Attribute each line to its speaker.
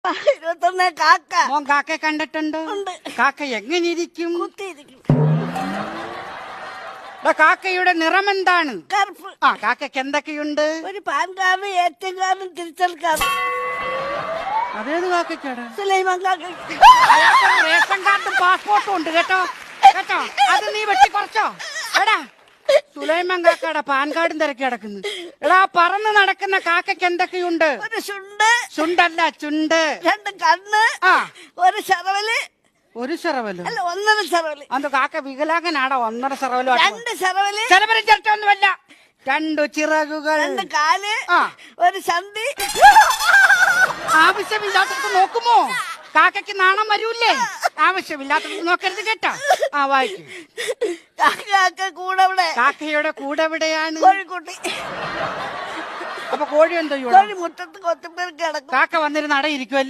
Speaker 1: 21 കാക്ക.
Speaker 2: മോൻ കാക്കയെ കണ്ടിട്ടുണ്ടോ?
Speaker 1: ഉണ്ട്.
Speaker 2: കാക്ക എങ്ങനെ ഇരിക്കും?
Speaker 1: കുത്തിയിരിക്കും.
Speaker 2: കാക്കയുടെ നിറം എന്താണ്?
Speaker 1: കറുപ്പ്.
Speaker 2: ആ കാക്കയ്ക്ക് എന്തൊക്കെയുണ്ട്?
Speaker 1: ഒരു പാൻ കാർഡ്, ATM കാർഡ്, തിരിച്ചൽ കാർഡ്.
Speaker 2: അതേത് കാക്കയ്ക്കാണ്?
Speaker 1: സുലൈമാൻ കാക്കയ്ക്ക്.
Speaker 2: റേഷൻ കാർഡും പാസ്പോർട്ടും ഉണ്ട് കേട്ടോ. കേട്ടോ, അത് നീ വെട്ടിക്കുറച്ചോ? എടാ, സുലൈമാൻ കാക്കയുടെ പാൻ കാർഡും തിരക്കി കിടക്കുന്നു. എടാ, പറന്ന് നടക്കുന്ന കാക്കയ്ക്ക് എന്തൊക്കെയുണ്ട്?
Speaker 1: ഒരു ചുണ്ട്.
Speaker 2: ചുണ്ടല്ല, ചുണ്ട്.
Speaker 1: 2 കണ്ണ്.
Speaker 2: ആ,
Speaker 1: ഒരു ശറവല്.
Speaker 2: ഒരു ശറവലോ?
Speaker 1: അല്ല, 1.5 ശറവല്.
Speaker 2: അത് കാക്ക വികലാംഗനാടോ? 1.5 ശറവലോ?
Speaker 1: 2 ശറവല്.
Speaker 2: ചെലവരും ചേർത്തൊന്നുമല്ല. 2 ചിറകുകൾ.
Speaker 1: 2 കാല്.
Speaker 2: ആ,
Speaker 1: ഒരു ചന്തി.
Speaker 2: ആവശ്യമില്ലാത്തത് നോക്കുമോ? കാക്കയ്ക്ക് നാണം വരൂല്ലേ? ആവശ്യമില്ലാത്തത് നോക്കരുത് കേട്ടോ. ആ, വായിക്കും.
Speaker 1: കാക്ക കൂടെ.
Speaker 2: കാക്കയുടെ കൂടെ എവിടെയാണ്?
Speaker 1: കോഴിക്കുട്ടി.
Speaker 2: അപ്പൊ കോഴി എന്തോ
Speaker 1: കോഴി മുറ്റത്ത് കൊത്തുമ്പോൾ കിടക്കും.
Speaker 2: കാക്ക വന്നിരുന്ന് അടയിരിക്കുമല്ലേ?